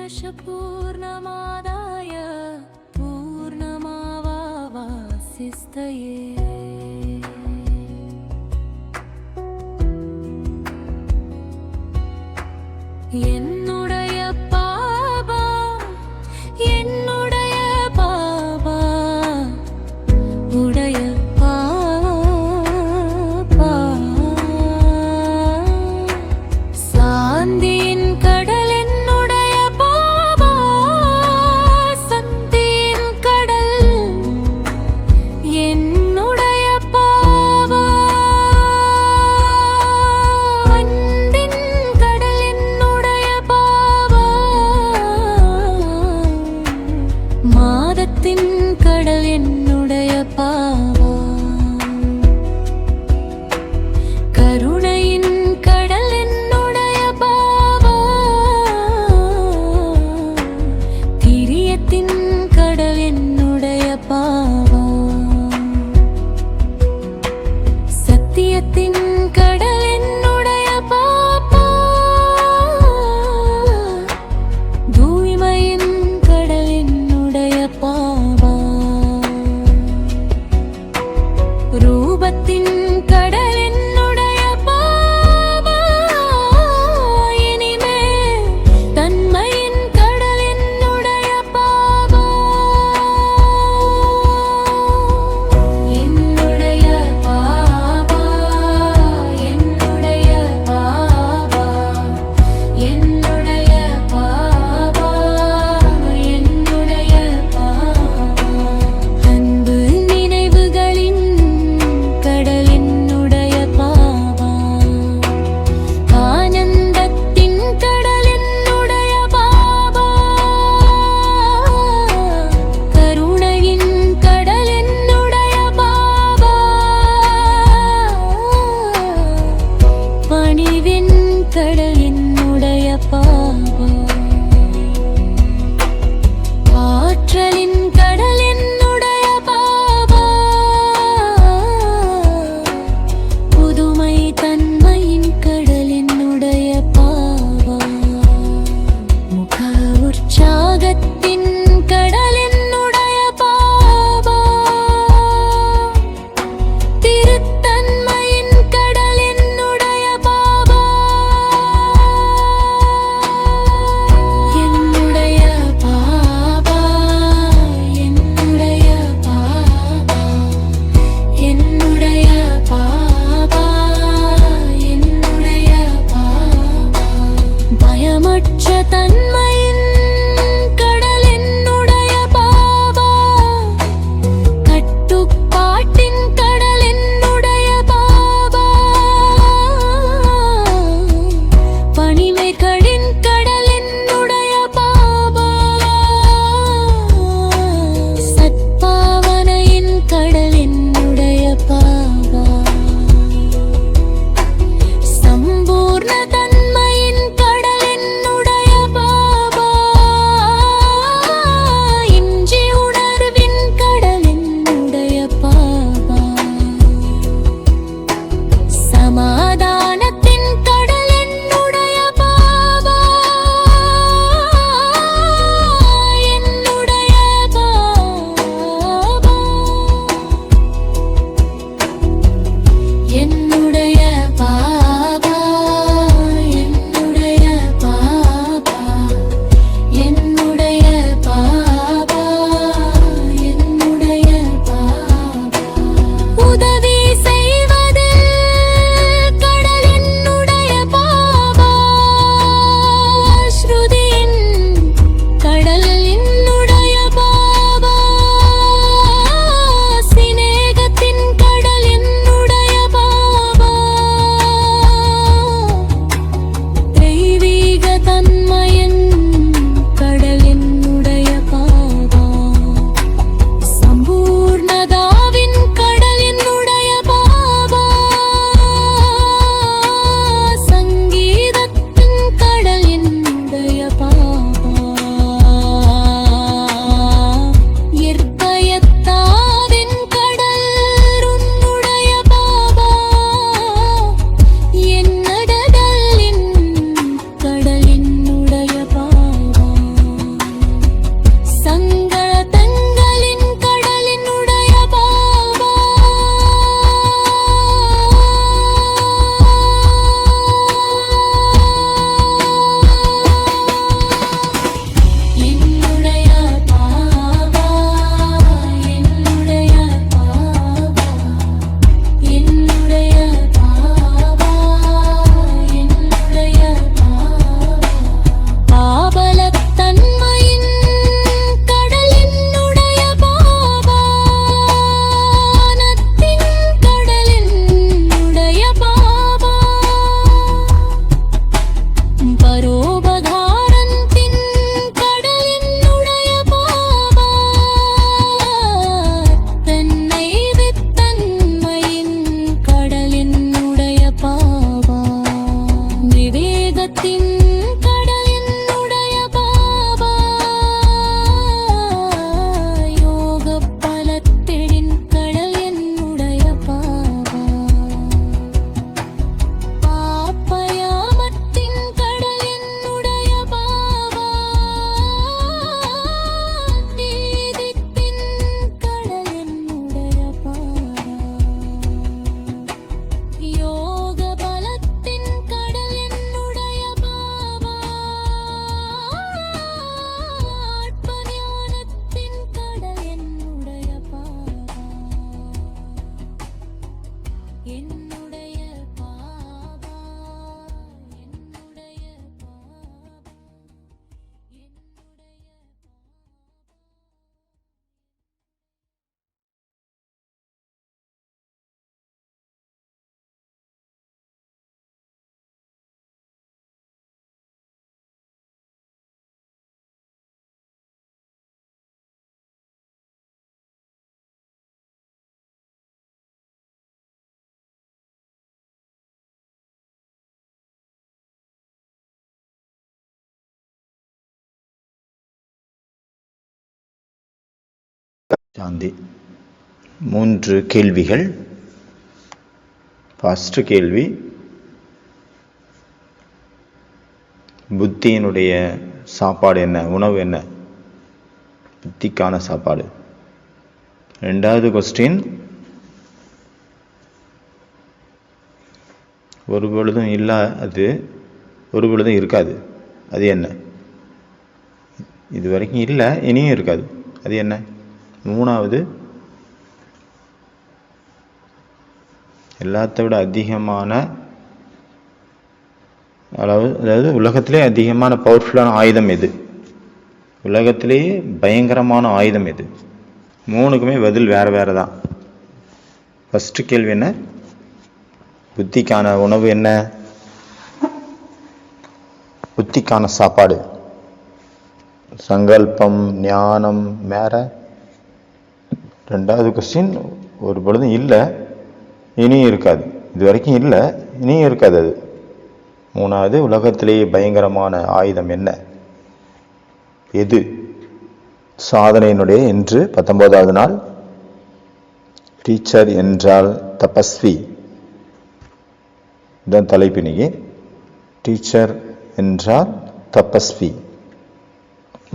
पूर्णमादाय पूर्णमावासिस्तये என்னுடைய பாபா என்னுடைய பாபா உடைய பாபா சாந்தியின் கடல் என்னுடைய பாபா சக்தியின் கடல் என்னுடைய பாபா அன்பின் கடல் என்னுடைய சாந்தி. 3 கேள்விகள். ஃபர்ஸ்ட் கேள்வி, புத்தியினுடைய சாப்பாடு என்ன, உணவு என்ன, புத்திக்கான சாப்பாடு. 2வது கொஸ்டின், ஒரு பொழுதும் அது ஒரு பொழுதும் இருக்காது, அது என்ன? இது வரைக்கும் இல்லை, இனியும் இருக்காது, அது என்ன? 3வது, எல்லாத்த விட அதிகமான அதாவது உலகத்திலே அதிகமான பவர்ஃபுல்லான ஆயுதம் எது? உலகத்திலேயே பயங்கரமான ஆயுதம் எது? 3க்குமே பதில் வேற வேற தான். ஃபர்ஸ்ட் கேள்வி என்ன? புத்திக்கான உணவு என்ன? புத்திக்கான சாப்பாடு சங்கல்பம், ஞானம், வேற. 2வது கொஸ்டின், ஒரு பொழுதும் இல்லை, இனியும் இருக்காது, இது வரைக்கும் இல்லை, இனியும் இருக்காது அது. 3வது, உலகத்திலேயே பயங்கரமான ஆயுதம் என்ன, எது? சாதனையினுடைய இன்று 19வது நாள். டீச்சர் என்றால் தபஸ்வி, இதுதான் தலைப்பு இன்னைக்கு. டீச்சர் என்றால் தபஸ்வி.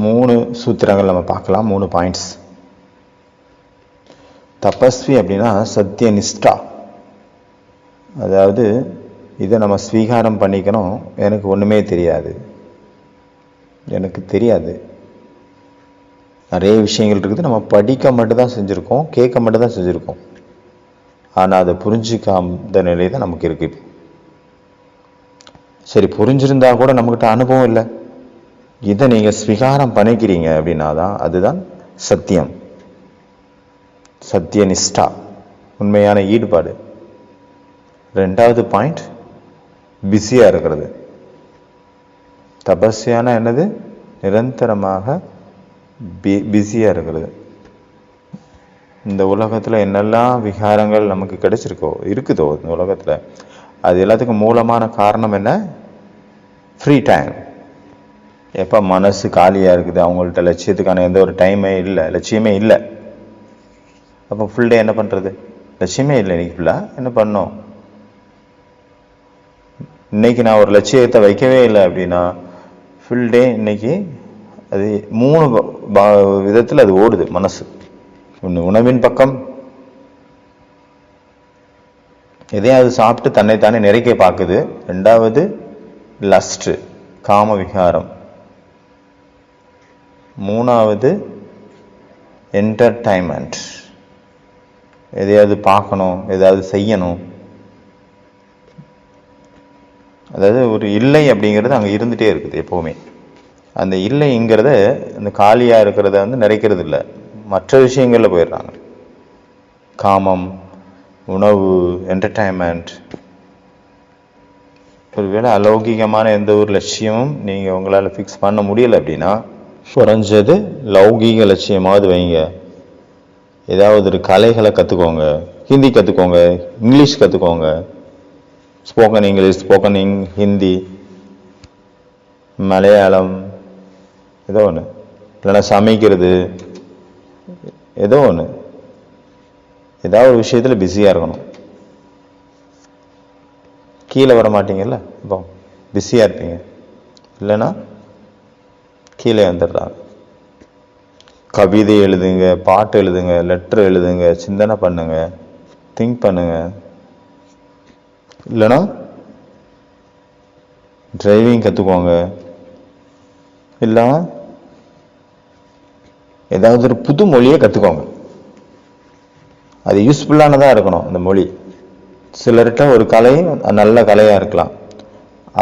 3 சூத்திரங்கள் நம்ம பார்க்கலாம், 3 பாயிண்ட்ஸ். தபஸ்வி அப்படின்னா சத்திய நிஷ்டா, அதாவது இதை நம்ம ஸ்வீகாரம் பண்ணிக்கணும். எனக்கு ஒன்றுமே தெரியாது, எனக்கு தெரியாது, நிறைய விஷயங்கள் இருக்குது, நம்ம படிக்க மட்டும்தான் செஞ்சுருக்கோம், கேட்க மட்டும்தான் செஞ்சுருக்கோம், ஆனால் அதை புரிஞ்சிக்காத நிலை தான் நமக்கு இருக்கு. சரி, புரிஞ்சிருந்தா கூட நம்மகிட்ட அனுபவம் இல்லை. இதை நீங்கள் ஸ்வீகாரம் பண்ணிக்கிறீங்க அப்படின்னா தான் அதுதான் சத்தியம், சத்திய நிஷ்டா, உண்மையான ஈடுபாடு. 2வது பாயிண்ட், பிஸியா இருக்கிறது. தபஸ்யான என்னது? நிரந்தரமாக பிஸியா இருக்கிறது. இந்த உலகத்துல என்னெல்லாம் விகாரங்கள் நமக்கு இருக்குதோ இந்த உலகத்துல, அது எல்லாத்துக்கும் மூலமான காரணம் என்ன? Free time. எப்போ மனசு காலியாக இருக்குது, அவங்கள்ட்ட லட்சியத்துக்கான எந்த ஒரு டைமே இல்லை, லட்சியமே இல்லை, அப்போ ஃபுல் டே என்ன பண்ணுறது? லட்சியமே இல்லை, இன்னைக்கு ஃபுல்லாக என்ன பண்ணோம்? இன்னைக்கு நான் ஒரு லட்சியத்தை வைக்கவே இல்லை அப்படின்னா ஃபுல் டே இன்னைக்கு அது 3 விதத்தில் அது ஓடுது மனசு. ஒன்று உணவின் பக்கம், எதையாவது சாப்பிட்டு தன்னைத்தானே நிறைக்க பார்க்குது. 2வது லஸ்ட், காம விகாரம். 3வது என்டர்டைன்மெண்ட், எதையாவது பார்க்கணும், எதாவது செய்யணும். அதாவது ஒரு இல்லை அப்படிங்கிறது அங்கே இருந்துகிட்டே இருக்குது எப்போவுமே. அந்த இல்லைங்கிறத, இந்த காலியாக இருக்கிறத நிறைக்கிறது இல்லை, மற்ற விஷயங்களில் போயிடுறாங்க. காமம், உணவு, என்டர்டைன்மெண்ட். ஒருவேளை அலௌகிகமான எந்த ஒரு லட்சியமும் நீங்கள் உங்களால் ஃபிக்ஸ் பண்ண முடியலை அப்படின்னா, குறைஞ்சது லௌகீக லட்சியமாவது வைங்க. ஏதாவது ஒரு கலைகளை கற்றுக்கோங்க, ஹிந்தி கற்றுக்கோங்க, இங்கிலீஷ் கற்றுக்கோங்க, spoken English, spoken Hindi, Malayalam, ஏதோ ஒன்று, இல்லைன்னா சமைக்கிறது, ஏதோ ஒன்று, ஏதாவது ஒரு விஷயத்தில் பிஸியாக இருக்கணும். கீழே வர மாட்டீங்கல்ல, இப்போ பிஸியாக இருப்பீங்க, இல்லைன்னா கீழே வந்துடுறாங்க. கவிதை எழுதுங்க, பாட்டு எழுதுங்க, லெட்டர் எழுதுங்க, சிந்தனை பண்ணுங்க, திங்க் பண்ணுங்க. இல்லைன்னா டிரைவிங் கற்றுக்கோங்க, இல்லை ஏதாவது ஒரு புது மொழியை கற்றுக்கோங்க. அது யூஸ்ஃபுல்லானதாக இருக்கணும் அந்த மொழி. சிலர்கிட்ட ஒரு கலை நல்ல கலையாக இருக்கலாம்,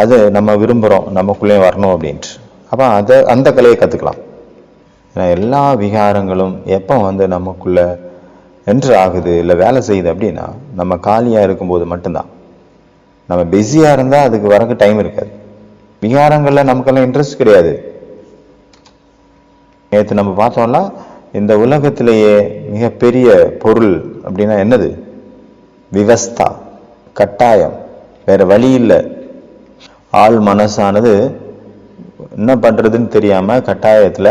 அது நம்ம விரும்புகிறோம், நமக்குள்ளே வரணும் அப்படின்ட்டு, அப்போ அந்த கலையை கற்றுக்கலாம். ஏன்னா எல்லா விகாரங்களும் எப்போ நமக்குள்ள என்ட்ரு ஆகுது, இல்லை வேலை செய்யுது அப்படின்னா நம்ம காலியாக இருக்கும்போது மட்டும்தான். நம்ம பிஸியாக இருந்தால் அதுக்கு வரக்கு டைம் இருக்காது. விகாரங்களில் நமக்கெல்லாம் இன்ட்ரெஸ்ட் கிடையாது. நேற்று நம்ம பார்த்தோம்னா, இந்த உலகத்திலேயே மிகப்பெரிய பொருள் அப்படின்னா என்னது? விவஸ்தா, கட்டாயம், வேற வழி இல்லை. ஆள் மனசானது என்ன பண்றதுன்னு தெரியாம கட்டாயத்துல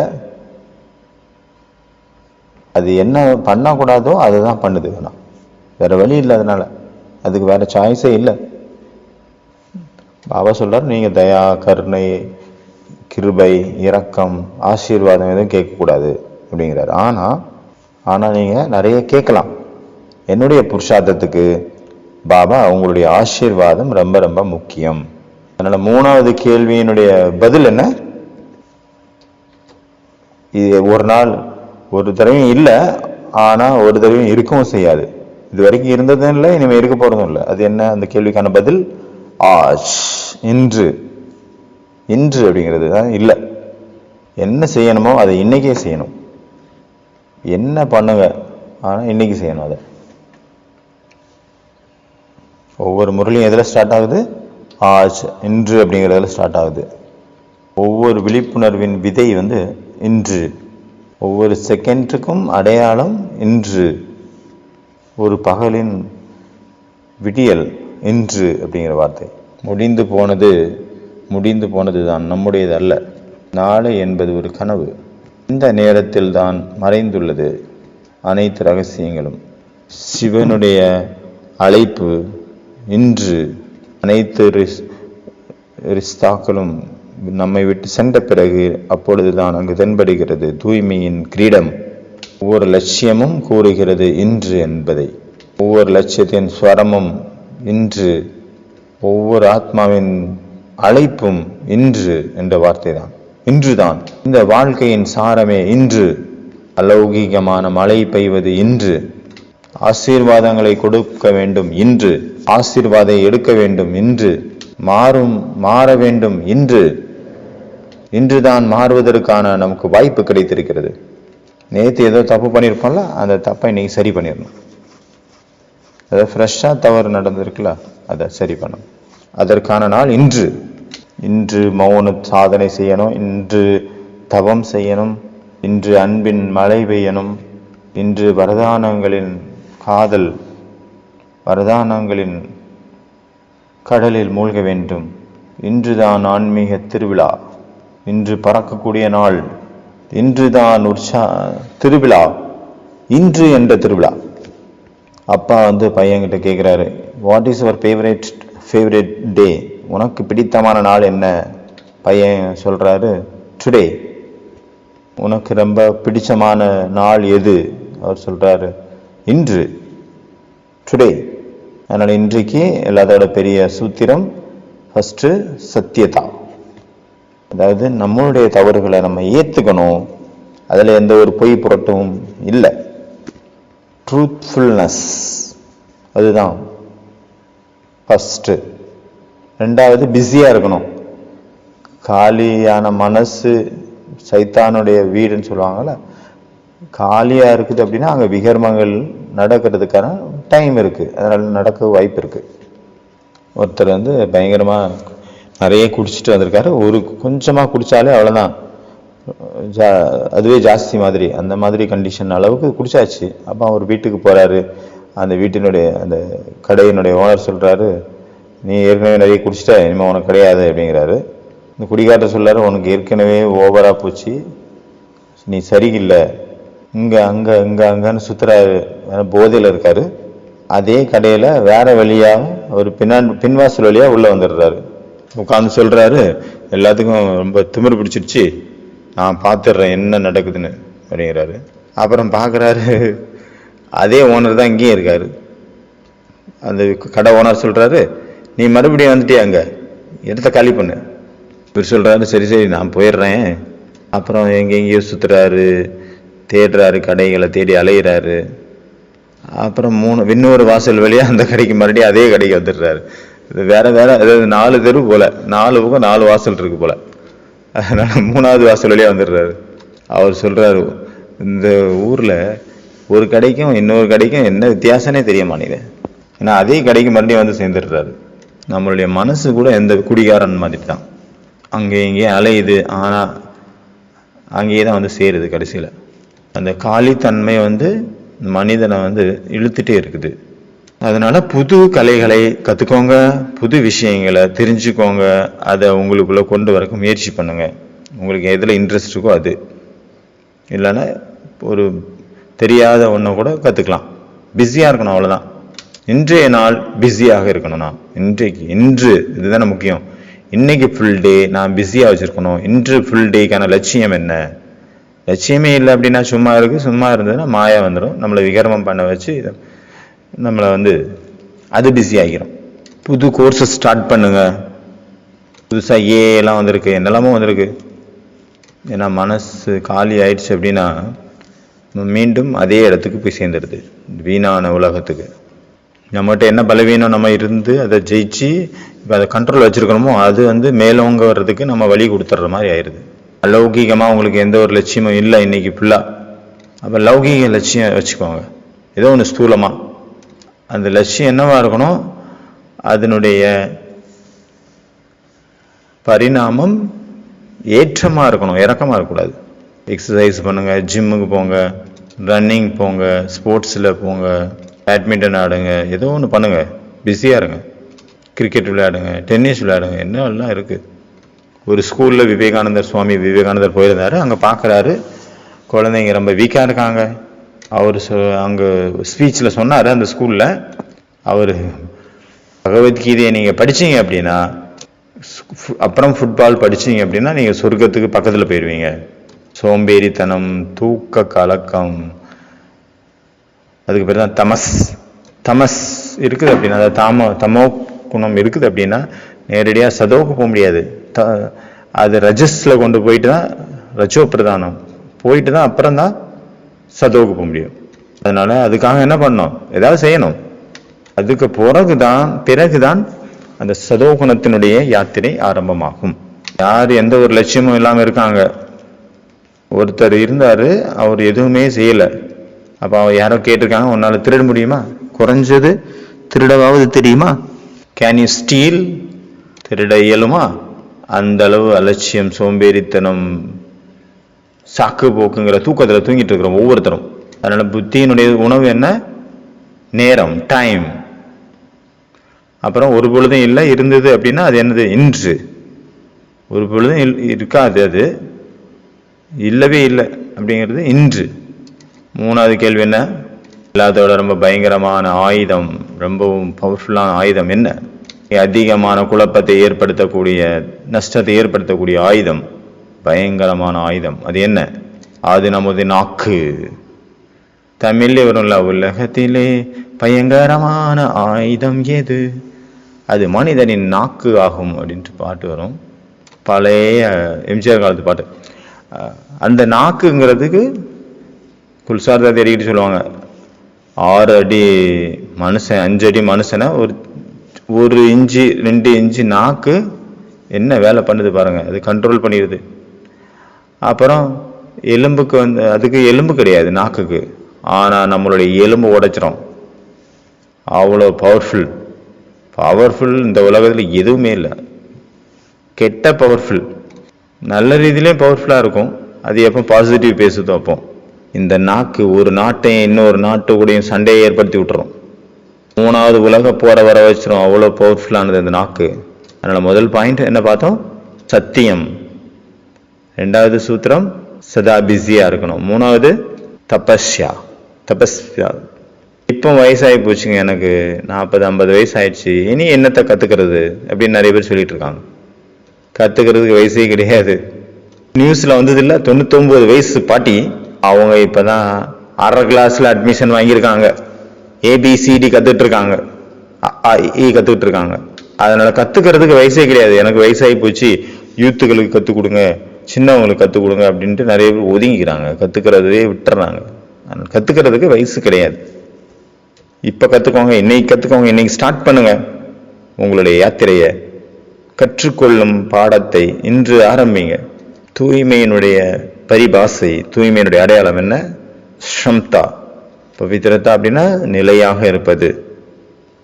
அது என்ன பண்ணக்கூடாதோ அதை தான் பண்ணுது. வேணாம், வேற வழி இல்லை. அதனால அதுக்கு வேற சாய்ஸே இல்லை. பாபா சொல்றாரு, நீங்க தயா, கருணை, கிருபை, இரக்கம், ஆசீர்வாதம் எதுவும் கேட்கக்கூடாது அப்படிங்கிறாரு. ஆனா நீங்க நிறைய கேட்கலாம். என்னுடைய புருஷார்த்தத்துக்கு பாபா உங்களுடைய ஆசீர்வாதம் ரொம்ப ரொம்ப முக்கியம். அதனால 3வது கேள்வியினுடைய பதில் என்ன? இது ஒரு நாள் ஒரு தடவையும் இல்லை, ஆனா ஒரு தடவையும் இருக்கவும் செய்யாது. இது வரைக்கும் இருந்ததும் இல்லை, இனிமே இருக்க போறதும் இல்லை. அது என்ன? அந்த கேள்விக்கான பதில் ஆஜ், இன்று. இன்று அப்படிங்கிறது தான் இல்லை. என்ன செய்யணுமோ அதை இன்னைக்கே செய்யணும். என்ன பண்ணுங்க, ஆனா இன்னைக்கு செய்யணும். அதை ஒவ்வொரு முறையும் எதில் ஸ்டார்ட் ஆகுது? ஆஜ், இன்று அப்படிங்கிறதுல ஸ்டார்ட் ஆகுது. ஒவ்வொரு விழிப்புணர்வின் விதை இன்று. ஒவ்வொரு செகண்டுக்கும் அடையாளம் இன்று. ஒரு பகலின் விடியல் இன்று அப்படிங்கிற வார்த்தை. முடிந்து போனது தான் நம்முடையது அல்ல. நாளை என்பது ஒரு கனவு. இந்த நேரத்தில் தான் மறைந்துள்ளது அனைத்து ரகசியங்களும். சிவனுடைய அழைப்பு இன்று. அனைத்து ரிஸ்தாக்களும் நம்மை விட்டு சென்ற பிறகு அப்பொழுதுதான் அங்கு தென்படுகிறது தூய்மையின் கிரீடம். ஒவ்வொரு லட்சியமும் கூறுகிறது இன்று என்பதை. ஒவ்வொரு லட்சியத்தின் ஸ்வரமும் இன்று. ஒவ்வொரு ஆத்மாவின் அழைப்பும் இன்று என்ற வார்த்தை தான். இன்றுதான் இந்த வாழ்க்கையின் சாரமே இன்று. அலௌகிகமான மழை பெய்வது இன்று. ஆசீர்வாதங்களை கொடுக்க வேண்டும் இன்று. ஆசீர்வாதம் எடுக்க வேண்டும் இன்று. மாற வேண்டும் இன்று. இன்றுதான் மாறுவதற்கான நமக்கு வாய்ப்பு கிடைத்திருக்கிறது. நேற்று ஏதோ தப்பு பண்ணியிருப்போம்ல, அந்த தப்பை இன்னைக்கு சரி பண்ணிடணும். அதை ஃப்ரெஷ்ஷாக தவறு நடந்திருக்குல்ல, அதை சரி பண்ணணும். அதற்கான நாள் இன்று. இன்று மௌன சாதனை செய்யணும். இன்று தவம் செய்யணும். இன்று அன்பின் மழை பெய்யணும். இன்று வரதானங்களின் காதல், வரதானங்களின் கடலில் மூழ்க வேண்டும். இன்றுதான் ஆன்மீக திருவிழா. இன்று பறக்கக்கூடிய நாள். இன்றுதான் திருவிழா. இன்று என்ற திருவிழா. அப்பா பையன்கிட்ட கேட்குறாரு, வாட் இஸ் யுவர் ஃபேவரேட் டே? உனக்கு பிடித்தமான நாள் என்ன? பையன் சொல்றாரு, டுடே. உனக்கு ரொம்ப பிடிச்சமான நாள் எது? அவர் சொல்றாரு, இன்று, டுடே. அதனால இன்றைக்கு எல்லாத்தோட பெரிய சூத்திரம் ஃபர்ஸ்ட் சத்தியதா. அதாவது நம்மளுடைய தவறுகளை நம்ம ஏத்துக்கணும். அதுல எந்த ஒரு பொய் புரட்டும் இல்லை. ட்ரூத்ஃபுல்னஸ், அதுதான் ஃபர்ஸ்ட். 2வது பிஸியா இருக்கணும். காலியான மனசு சைத்தானுடைய வீடுன்னு சொல்லுவாங்கல்ல, காலியா இருக்குது அப்படின்னா அங்க விகர்மங்கள் நடக்கிறதுக்கான டைம் இருக்கு. அதனால நடக்க வாய்ப்பு இருக்கு. ஒருத்தர் பயங்கரமா நிறைய குடிச்சிட்டு வந்திருக்காரு. ஒரு கொஞ்சமா குடிச்சாலே அவ்வளவுதான், அதுவே ஜாஸ்தி மாதிரி, அந்த மாதிரி கண்டிஷன் அளவுக்கு குடிச்சாச்சு. அப்போ அவர் வீட்டுக்கு போறாரு. அந்த வீட்டினுடைய அந்த கடையினுடைய ஓனர் சொல்றாரு, நீ ஏற்கனவே நிறைய குடிச்சிட்ட, இனிமேல் உனக்கு கிடையாது அப்படிங்கிறாரு. இந்த குடிகாரர் சொல்றாரு, உனக்கு ஏற்கனவே ஓவரா போச்சு, நீ சரியில்லை, இங்க அங்க அங்கன்னு சுத்துறாரு, போதையில இருக்காரு. அதே கடையில வேற வழியா ஒரு பின்வாசல் வழியா உள்ள வந்துடுறாரு. உட்காந்து சொல்றாரு, எல்லாத்துக்கும் ரொம்ப திமிரு பிடிச்சிருச்சு, நான் பார்த்துடுறேன் என்ன நடக்குதுன்னு அப்படிங்கிறாரு. அப்புறம் பார்க்குறாரு, அதே ஓனர் தான் இங்கேயும் இருக்காரு. அந்த கடை ஓனர் சொல்றாரு, நீ மறுபடியும் வந்துட்டியா, அங்க இடத்த காலி பண்ணு. இவர் சொல்றாரு, சரி நான் போயிடுறேன். அப்புறம் எங்கெங்கேயோ சுத்துறாரு, தேடுறாரு, கடைகளை தேடி அலையிறாரு. அப்புறம் இன்னொரு வாசல் வழியா அந்த கடைக்கு மறுபடியும் அதே கடைக்கு வந்துடுறாரு. வேற அதாவது 4 தெரு போல, 4 பக்கம் 4 வாசல் இருக்கு போல. அதனால 3வது வாசல் வழியா வந்துடுறாரு. அவர் சொல்றாரு, இந்த ஊர்ல ஒரு கடைக்கும் இன்னொரு கடைக்கும் என்ன வித்தியாசமே தெரிய மாட்டேங்குது. ஏன்னா அதே கடைக்கு மறுபடியும் சேர்ந்துடுறாரு. நம்மளுடைய மனசு கூட எந்த குடிகாரன் மாதிரி தான், அங்கே இங்கேயும் அலையுது. ஆனா அங்கேயே தான் சேருது. கடைசியில அந்த காலித்தன்மை மனிதனை இழுத்துட்டே இருக்குது. அதனால புது கலைகளை கத்துக்கோங்க, புது விஷயங்களை தெரிஞ்சுக்கோங்க, அதை உங்களுக்குள்ள கொண்டு வரக்கு முயற்சி பண்ணுங்க. உங்களுக்கு எதுல இன்ட்ரெஸ்ட் இருக்கோ அது. இல்லைன்னா ஒரு தெரியாத ஒன்று கூட கற்றுக்கலாம். பிஸியாக இருக்கணும், அவ்வளோதான். இன்றைய நாள் பிஸியாக இருக்கணும். நான் இன்று இதுதானே முக்கியம். இன்னைக்கு ஃபுல் டே நான் பிஸியாக வச்சுருக்கணும். இன்று ஃபுல் டேக்கான லட்சியம் என்ன? லட்சியமே இல்லை அப்படின்னா சும்மா இருந்ததுன்னா மாயா வந்துடும், நம்மளை விகர்மம் பண்ண வச்சு நம்மளை அது பிஸி ஆகிரும். புது கோர்ஸை ஸ்டார்ட் பண்ணுங்க. புதுசாக எல்லாம் வந்திருக்கு, என்னெல்லாமோ வந்திருக்கு. ஏன்னா மனசு காலி ஆயிடுச்சு அப்படின்னா மீண்டும் அதே இடத்துக்கு போய் சேர்ந்துடுது, வீணான உலகத்துக்கு. நம்மகிட்ட என்ன பலவீனம் நம்ம இருந்து அதை ஜெயிச்சு இப்போ அதை கண்ட்ரோல் வச்சுருக்கணுமோ அது மேலோங்க வர்றதுக்கு நம்ம வழி கொடுத்துட்ற மாதிரி ஆயிடுது. அலௌகிகமாக உங்களுக்கு எந்த ஒரு லட்சியமும் இல்லை இன்னைக்கு ஃபுல்லாக. அப்போ லௌகிக லட்சியம் வச்சுக்கோங்க, ஏதோ ஒன்று ஸ்தூலமாக. அந்த லட்சியம் என்னவா இருக்கணும்? அதனுடைய பரிணாமம் ஏற்றமாக இருக்கணும், இறக்கமாக இருக்கக்கூடாது. எக்ஸசைஸ் பண்ணுங்கள், ஜிம்முக்கு போங்க, ரன்னிங் போங்க, ஸ்போர்ட்ஸில் போங்க, பேட்மிண்டன் ஆடுங்க, ஏதோ ஒன்று பண்ணுங்கள், பிஸியாக இருங்க. கிரிக்கெட் விளையாடுங்க, டென்னிஸ் விளையாடுங்க, என்னெல்லாம் இருக்குது. ஒரு ஸ்கூலில் சுவாமி விவேகானந்தர் போயிருந்தார். அங்கே பார்க்குறாரு குழந்தைங்க ரொம்ப வீக்காக இருக்காங்க. அவர் அங்கே ஸ்பீச்சில் சொன்னார், அந்த ஸ்கூலில் அவர் பகவத்கீதையை நீங்கள் படிச்சீங்க அப்படின்னா, அப்புறம் ஃபுட்பால் படிச்சீங்க அப்படின்னா நீங்கள் சொர்க்கத்துக்கு பக்கத்தில் போயிடுவீங்க. சோம்பேறித்தனம், தூக்க கலக்கம், அதுக்கு பேர் தான் தமஸ் இருக்குது அப்படின்னா, அதாவது தமோ குணம் இருக்குது அப்படின்னா நேரடியாக சதோக்கு போக முடியாது. அது ரஜஸில் கொண்டு போயிட்டு தான், ரஜோ பிரதானம் போயிட்டு தான் அப்புறம் தான் சதோக்கு போக முடியும். அதனால அதுக்காக என்ன பண்ணணும்? ஏதாவது செய்யணும். அதுக்கு பிறகுதான் அந்த சதோகுணத்தினுடைய யாத்திரை ஆரம்பமாகும். யார் எந்த ஒரு லட்சியமும் இல்லாமல் இருக்காங்க. ஒருத்தர் இருந்தாரு, அவர் எதுவுமே செய்யலை. அப்போ அவர் யாரோ கேட்டிருக்காங்க, உன்னால திருட முடியுமா? குறைஞ்சது திருடவாவது தெரியுமா? Can you steel? திருட இயலுமா? அந்த அளவு அலட்சியம், சோம்பேறித்தனம், சாக்கு போக்குங்கிற தூக்கத்தில் தூங்கிட்டு இருக்கிறோம் ஒவ்வொருத்தரும். அதனால புத்தியினுடைய உணவு என்ன? நேரம், டைம். அப்புறம் ஒரு பொழுதும் இல்லை, இருந்தது அப்படின்னா அது என்னது? இன்று. ஒரு பொழுதும் இருக்காது, அது இல்லவே இல்லை அப்படிங்கிறது இன்று. மூணாவது கேள்வி என்ன? எல்லாத்தோட ரொம்ப பயங்கரமான ஆயுதம், ரொம்பவும் பவர்ஃபுல்லான ஆயுதம் என்ன? அதிகமான குழப்பத்தை ஏற்படுத்தக்கூடிய, நஷ்டத்தை ஏற்படுத்தக்கூடிய ஆயுதம், பயங்கரமான ஆயுதம். அது என்ன? அது நமது நாக்கு. தமிழ்ல வரும்ல, உலகத்திலே பயங்கரமான ஆயுதம் எது? அது மனிதனின் நாக்கு ஆகும் அப்படின்ட்டு பாட்டு வரும், பழைய எம்ஜிஆர் காலத்து பாட்டு. அந்த நாக்குங்கிறதுக்கு குல்சார்தா தெரிவிட்டு சொல்லுவாங்க, 6 அடி மனுஷன், 5 அடி மனுஷனை 1 இன்ச்சு 2 இன்ச்சு நாக்கு என்ன வேலை பண்ணுது பாருங்க, அது கண்ட்ரோல் பண்ணிடுது. அப்புறம் எலும்புக்கு அதுக்கு எலும்பு கிடையாது நாக்குக்கு, ஆனால் நம்மளுடைய எலும்பு உடைச்சிரும். அவ்வளோ பவர்ஃபுல் இந்த உலகத்தில் எதுவுமே இல்லை. கெட்ட பவர்ஃபுல், நல்ல ரீதியிலையும் பவர்ஃபுல்லாக இருக்கும். அது எப்போ பாசிட்டிவ் பேசுதோ அப்போ. இந்த நாக்கு ஒரு நாட்டையும் இன்னொரு நாட்டு கூடயும் சண்டையை ஏற்படுத்தி விட்டுரும். 3வது உலக போரை வர வச்சிரும், அவ்வளோ பவர்ஃபுல்லானது இந்த நாக்கு. அதனால முதல் பாயிண்ட் என்ன பார்த்தோம்? சத்தியம். 2வது சூத்திரம் சதா பிஸியா இருக்கணும். 3வது தபஸ்யா. இப்போ வயசாகி போச்சுங்க, எனக்கு 40-50 வயசு ஆயிடுச்சு, இனி என்னத்தை கத்துக்கிறது அப்படின்னு நிறைய பேர் சொல்லிட்டு இருக்காங்க. கத்துக்கிறதுக்கு வயசே கிடையாது. நியூஸ்ல வந்தது இல்லை, 99 வயசு பாட்டி, அவங்க இப்பதான் 1/2 கிளாஸ்ல அட்மிஷன் வாங்கியிருக்காங்க. ABCD கத்துட்டு இருக்காங்க, கத்துக்கிட்டு இருக்காங்க. அதனால கத்துக்கிறதுக்கு வயசே கிடையாது. எனக்கு வயசாகி போச்சு, யூத்துகளுக்கு கத்துக் கொடுங்க, சின்னவங்களுக்கு கத்துக் கொடுங்க அப்படின்ட்டு நிறைய பேர் ஒதுங்கிக்கிறாங்க, கத்துக்கிறதே விட்டுறாங்க. கத்துக்கிறதுக்கு வயசு கிடையாது. இப்ப கத்துக்கோங்க, இன்னைக்கு ஸ்டார்ட் பண்ணுங்க உங்களுடைய யாத்திரையை. கற்றுக்கொள்ளும் பாடத்தை இன்று ஆரம்பிங்க. தூய்மையினுடைய பரிபாசை, தூய்மையினுடைய அடையாளம் என்ன? ஷம்தா. பவித்ரதா அப்படின்னா நிலையாக இருப்பது.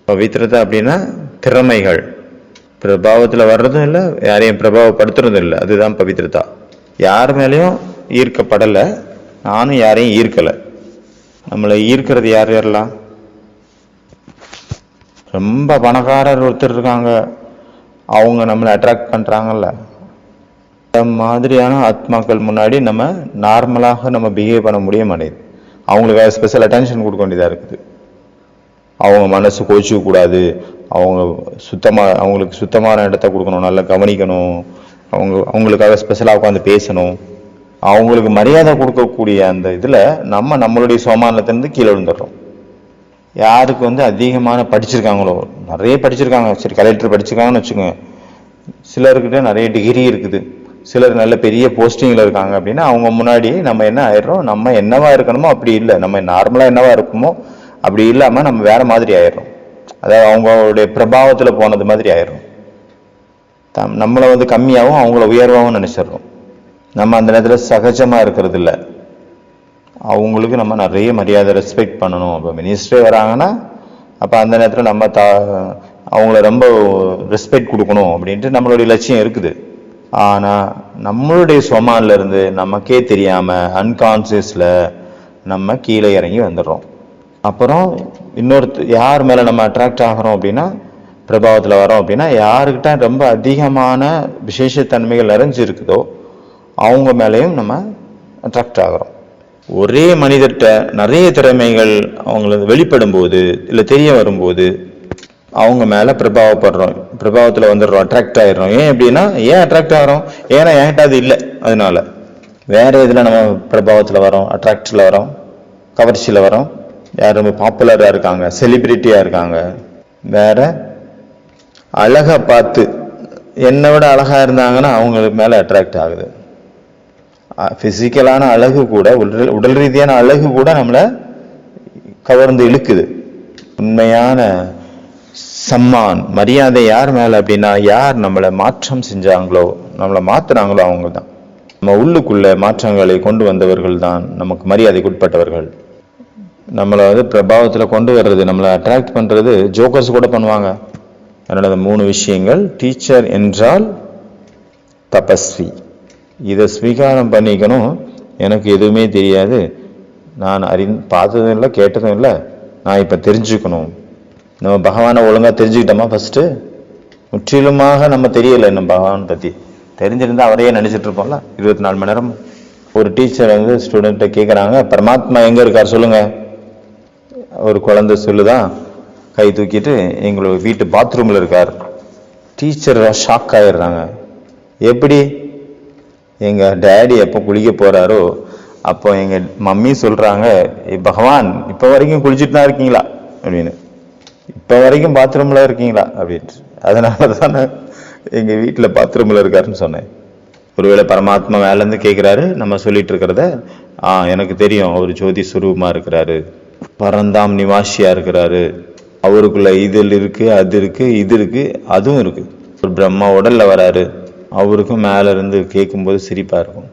பவித்ரதா அப்படின்னா திறமைகள், பிரபாவத்தில் வர்றதும் இல்லை, யாரையும் பிரபாவப்படுத்துறதும் இல்லை. அதுதான் பவித்ரதா. யார் மேலேயும் ஈர்க்கப்படலை, நானும் யாரையும் ஈர்க்கலை. நம்மளை ஈர்க்கிறது யாரெல்லாம்? ரொம்ப பணக்காரர் ஒருத்தர் இருக்காங்க, அவங்க நம்மளை அட்ராக்ட் பண்றாங்கல்ல. இந்த மாதிரியான ஆத்மாக்கள் முன்னாடி நம்ம நார்மலாக நம்ம பிஹேவ் பண்ண முடிய மாட்டேங்குது. அவங்களுக்காக ஸ்பெஷல் அட்டென்ஷன் கொடுக்க வேண்டியதாக இருக்குது. அவங்க மனசு கோச்சிக்க கூடாது, அவங்களுக்கு சுத்தமான இடத்த கொடுக்கணும், நல்லா கவனிக்கணும், அவங்களுக்காக ஸ்பெஷலாக உட்காந்து பேசணும், அவங்களுக்கு மரியாதை கொடுக்கக்கூடிய அந்த இதில் நம்மளுடைய சோமானத்திலிருந்து கீழே விழுந்துடுறோம். யாருக்கு அதிகமான படிச்சிருக்காங்களோ, நிறைய படிச்சிருக்காங்க, சரி கலெக்டர் படிச்சிருக்காங்கன்னு வச்சுக்கோங்க, சிலர்கிட்ட நிறைய டிகிரி இருக்குது, சிலர் நல்ல பெரிய போஸ்டிங்கில் இருக்காங்க அப்படின்னா அவங்க முன்னாடி நம்ம என்ன ஆயிடுறோம், நம்ம என்னவா இருக்கணுமோ அப்படி இல்லை, நம்ம நார்மலாக என்னவா இருக்குமோ அப்படி இல்லாமல் நம்ம வேற மாதிரி ஆயிடுறோம். அதாவது அவங்களுடைய பிரபாவத்தில் போனது மாதிரி ஆயிடுறோம். நம்மளை கம்மியாகவும் அவங்கள உயர்வாகவும் நினைச்சிடுறோம். நம்ம அந்த நேரத்தில் சகஜமாக இருக்கிறது இல்லை. அவங்களுக்கு நம்ம நிறைய மரியாதை ரெஸ்பெக்ட் பண்ணணும். அப்போ மினிஸ்டரே வராங்கன்னா அப்போ அந்த நேரத்தில் நம்ம அவங்கள ரொம்ப ரெஸ்பெக்ட் கொடுக்கணும் அப்படின்ட்டு நம்மளுடைய லட்சியம் இருக்குது. ஆனால் நம்மளுடைய சொமான்ல இருந்து நமக்கே தெரியாமல் அன்கான்சியஸில் நம்ம கீழே இறங்கி வந்துடுறோம். அப்புறம் யார் மேலே நம்ம அட்ராக்ட் ஆகிறோம் அப்படின்னா, பிரபாவத்தில் வரோம் அப்படின்னா, யாருக்கிட்ட ரொம்ப அதிகமான விசேஷத்தன்மைகள் நிறைஞ்சு இருக்குதோ அவங்க மேலேயும் நம்ம அட்ராக்ட் ஆகிறோம். ஒரே மனிதர்கிட்ட நிறைய திறமைகள் அவங்களுக்கு வெளிப்படும் போது இல்லை தெரிய வரும்போது அவங்க மேலே பிரபாவத்தில் வந்துடுறோம், அட்ராக்ட் ஆகிடுறோம். ஏன் அப்படின்னா, ஏன் அட்ராக்ட் ஆகிறோம், ஏன்னா என்கிட்ட அது இல்லை, அதனால. வேற இதில் நம்ம பிரபாவத்தில் வரோம், அட்ராக்டில் வரோம், கவர்ச்சியில் வரோம். யார் ரொம்ப பாப்புலராக இருக்காங்க, செலிபிரிட்டியாக இருக்காங்க, வேற அழகை பார்த்து என்னை விட அழகாக இருந்தாங்கன்னா அவங்களுக்கு மேலே அட்ராக்ட் ஆகுது. ஃபிசிக்கலான அழகு கூட, உடல் ரீதியான அழகு கூட நம்மளை கவர்ந்து இழுக்குது. உண்மையான சம்மான் மரியாதை யார் மேலே அப்படின்னா, யார் நம்மளை மாற்றம் செஞ்சாங்களோ, நம்மளை மாத்துறாங்களோ அவங்க தான். நம்ம உள்ளுக்குள்ள மாற்றங்களை கொண்டு வந்தவர்கள் தான் நமக்கு மரியாதைக்கு உட்பட்டவர்கள். நம்மளை பிரபாவத்தில் கொண்டு வர்றது, நம்மளை அட்ராக்ட் பண்ணுறது ஜோக்கர்ஸ் கூட பண்ணுவாங்க. அதனால அந்த 3 விஷயங்கள். டீச்சர் என்றால் தபஸ்வி, இதை ஸ்வீகாரம் பண்ணிக்கணும். எனக்கு எதுவுமே தெரியாது, நான் பார்த்ததும் இல்லை கேட்டதும் இல்லை, நான் இப்போ தெரிஞ்சுக்கணும். நம்ம பகவானை ஒழுங்காக தெரிஞ்சுக்கிட்டோமா? ஃபஸ்ட்டு முற்றிலுமாக நம்ம தெரியலை. நம்ம பகவான் பற்றி தெரிஞ்சிருந்தால் அவரையே நினச்சிட்டு இருப்போம்ல 24 மணி நேரம். ஒரு டீச்சர் ஸ்டூடெண்ட்டை கேட்குறாங்க, பரமாத்மா எங்கே இருக்கார் சொல்லுங்க. ஒரு குழந்தை சொல்லுதான் கை தூக்கிட்டு, எங்களோட வீட்டு பாத்ரூமில் இருக்கார். டீச்சர் ஷாக் ஆகிடுறாங்க. எப்படி? எங்கள் டேடி எப்போ குளிக்க போகிறாரோ அப்போ எங்கள் மம்மி சொல்கிறாங்க, பகவான் இப்போ வரைக்கும் குளிச்சுட்டு தான் இருக்கீங்களா அப்படின்னு, இப்போ வரைக்கும் பாத்ரூமில் இருக்கீங்களா அப்படின்ட்டு. அதனால தான் எங்கள் வீட்டில் பாத்ரூமில் இருக்காருன்னு சொன்னேன். ஒருவேளை பரமாத்மா மேலேருந்து கேட்குறாரு, நம்ம சொல்லிட்டு இருக்கிறத எனக்கு தெரியும், அவர் ஜோதி சுரூபமாக இருக்கிறாரு, பரந்தாம் நிவாசியா இருக்கிறாரு, அவருக்குள்ள இதில் இருக்கு, அது இருக்கு, இது இருக்கு, அதுவும் இருக்கு. ஒரு பிரம்மா உடல்ல வராரு, அவருக்கும் மேல இருந்து கேட்கும்போது சிரிப்பா இருக்கும்.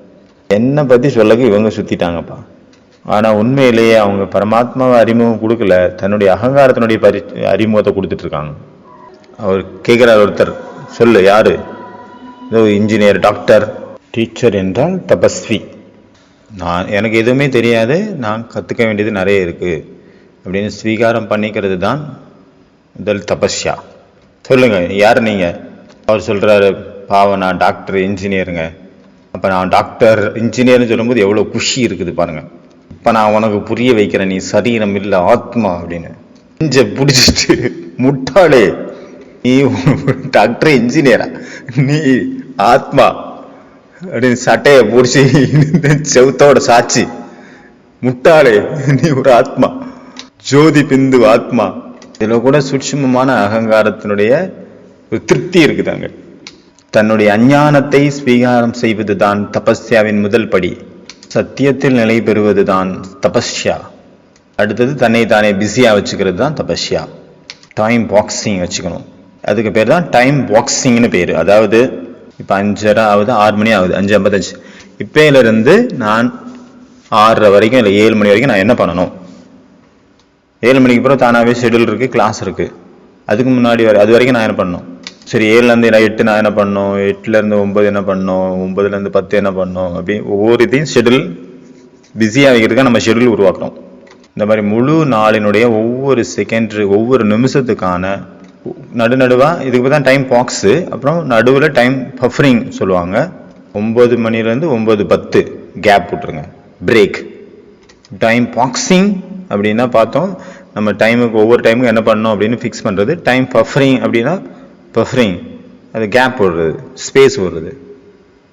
என்னை பத்தி சொல்லக்கு இவங்க சுத்திட்டாங்கப்பா. ஆனா உண்மையிலேயே அவங்க பரமாத்மாவை அறிமுகம் கொடுக்கல, தன்னுடைய அகங்காரத்தினுடைய அறிமுகத்தை கொடுத்துட்டு இருக்காங்க. அவர் கேட்கிறார், ஒருத்தர் சொல்லு யாரு? Engineer, doctor. டீச்சர் என்றால் தபஸ்வி. எனக்கு எதுவுமே தெரியாது, நான் கற்றுக்க வேண்டியது நிறைய இருக்குது அப்படின்னு ஸ்வீகாரம் பண்ணிக்கிறது தான் முதல் தபஸ்யா. சொல்லுங்க யார் நீங்கள்? அவர் சொல்கிறாரு, பாவம் நான் டாக்டர் இன்ஜினியருங்க. அப்போ நான் டாக்டர் இன்ஜினியர்னு சொல்லும்போது எவ்வளோ குஷி இருக்குது பாருங்க. இப்போ நான் உனக்கு புரிய வைக்கிறேன், நீ சரீரம் இல்லை ஆத்மா அப்படின்னு. நெஞ்ச பிடிச்சிட்டு, முட்டாளே நீ டாக்டர் இன்ஜினியரா, நீ ஆத்மா அப்படின்னு சட்டையை பிடிச்சி செவுத்தோட சாட்சி, முட்டாளே நீ ஒரு ஆத்மா, ஜோதி பிந்து ஆத்மா. இதுல கூட சூட்சுமமான அகங்காரத்தினுடைய ஒரு திருப்தி இருக்குதாங்க. தன்னுடைய அஞ்ஞானத்தை ஸ்வீகாரம் செய்வது தான் தபஸ்யாவின் முதல் படி. சத்தியத்தில் நிலை பெறுவது தான் தபஸ்யா. அடுத்தது தன்னை தானே பிஸியா வச்சுக்கிறது தான் தபஸ்யா. டைம் பாக்ஸிங் வச்சுக்கணும், அதுக்கு பேர் தான் டைம் பாக்ஸிங்னு பேர். அதாவது இப்போ 5:30 ஆகுது, 6 மணி ஆகுது, 5:55. இப்போலேருந்து நான் 6:30 வரைக்கும் இல்லை 7 மணி வரைக்கும் நான் என்ன பண்ணணும்? 7 மணிக்கு அப்புறம் தானாகவே ஷெடியூல் இருக்குது, கிளாஸ் இருக்குது. அதுக்கு முன்னாடி அது வரைக்கும் நான் என்ன பண்ணணும்? சரி 7லேருந்து 8 நான் என்ன பண்ணணும், 8லேருந்து 9 என்ன பண்ணணும், 9லேருந்து 10 என்ன பண்ணணும், அப்படி ஒவ்வொரு இதையும் ஷெடியூல் பிஸியாக வைக்கிறதுக்காக நம்ம ஷெடியூல் உருவாக்கணும். இந்த மாதிரி முழு நாளினுடைய ஒவ்வொரு செகண்ட், ஒவ்வொரு நிமிஷத்துக்கான நடுவா இதுக்கு தான் டைம் பாக்ஸு. அப்புறம் நடுவில் டைம் பஃபரிங் சொல்லுவாங்க. 9 மணிலேருந்து 9:10 கேப் விட்டுருங்க, பிரேக். டைம் பாக்ஸிங் அப்படின்னா பார்த்தோம், நம்ம டைமுக்கு ஒவ்வொரு டைமுக்கு என்ன பண்ணணும் அப்படின்னு ஃபிக்ஸ் பண்ணுறது. டைம் பஃபரிங் அப்படின்னா பஃபரிங், அது கேப் விடுறது, ஸ்பேஸ் விடுறது,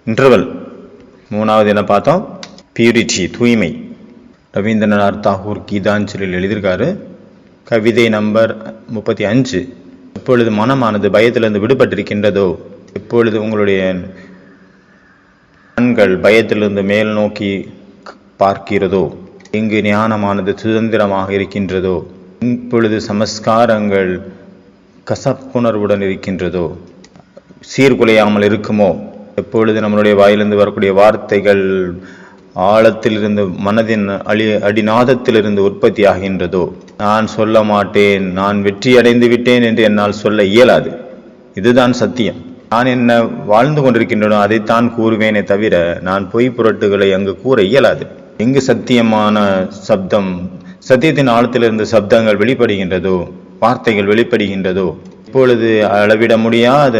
இன்டர்வல். மூணாவது என்ன பார்த்தோம், பியூரிட்டி, தூய்மை. ரவீந்திரநாத் தாகூர் கீதாஞ்சலில் எழுதியிருக்காரு. கவிதை நம்பர் 35. எப்பொழுது மனமானது பயத்திலிருந்து விடுபட்டிருக்கின்றதோ, எப்பொழுது உங்களுடைய கண்கள் பயத்திலிருந்து மேல் நோக்கி பார்க்கிறதோ, எங்கு ஞானமானது சுதந்திரமாக இருக்கின்றதோ, இப்பொழுது சமஸ்காரங்கள் கசப்புணர்வுடன் இருக்கின்றதோ, சீர்குலையாமல் இருக்குமோ, எப்பொழுது நம்மளுடைய வாயிலிருந்து வரக்கூடிய வார்த்தைகள் ஆழத்திலிருந்து மனதின் அடிநாதத்திலிருந்து உற்பத்தி ஆகின்றதோ, நான் சொல்ல மாட்டேன், நான் வெற்றி அடைந்து விட்டேன் என்று என்னால் சொல்ல இயலாது. இதுதான் சத்தியம். நான் என்ன வாழ்ந்து கொண்டிருக்கின்றனோ அதைத்தான் கூறுவேனே தவிர நான் பொய் புரட்டுகளை அங்கு கூற இயலாது. எங்கு சத்தியமான சப்தம், சத்தியத்தின் ஆழத்திலிருந்து சப்தங்கள் வெளிப்படுகின்றதோ, வார்த்தைகள் வெளிப்படுகின்றதோ, இப்பொழுது அளவிட முடியாத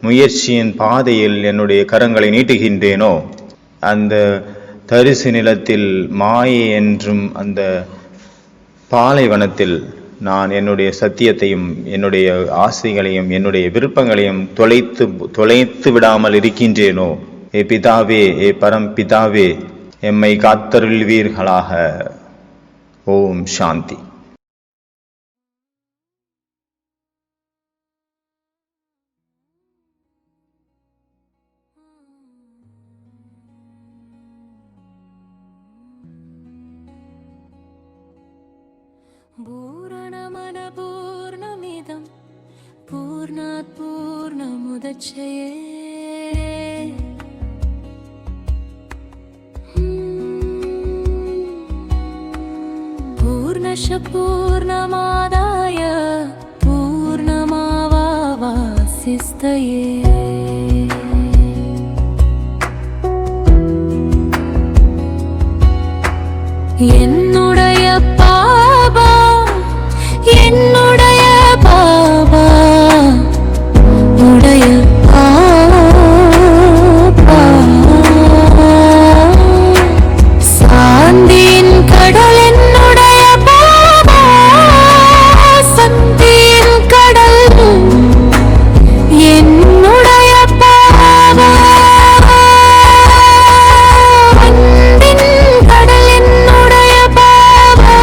முயற்சியின் பாதையில் என்னுடைய கரங்களை நீட்டுகின்றேனோ, அந்த தரிசு நிலத்தில் மாயை என்றும் அந்த பாலைவனத்தில் நான் என்னுடைய சத்தியத்தையும் என்னுடைய ஆசைகளையும் என்னுடைய விருப்பங்களையும் தொலைத்து விடாமல் இருக்கின்றேனோ. ஏ பிதாவே, ஏ பரம் பிதாவே, எம்மை காத்தருள்வீர்களாக. ஓம் சாந்தி. पूर्णमनपूर्णमिदं पूर्णात् पूर्णमुदच्यते पूर्णश पूर्णमादाय पूर्णमावावशिष्यते. என்னுடைய பாபா, என்னுடைய பாபா, உடைய பாபா, சாந்தியின் கடல் என்னுடைய பாபா, சந்தியின் கடல் என்னுடைய பாபா, அன்பின் கடல் என்னுடைய பாபா,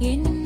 என்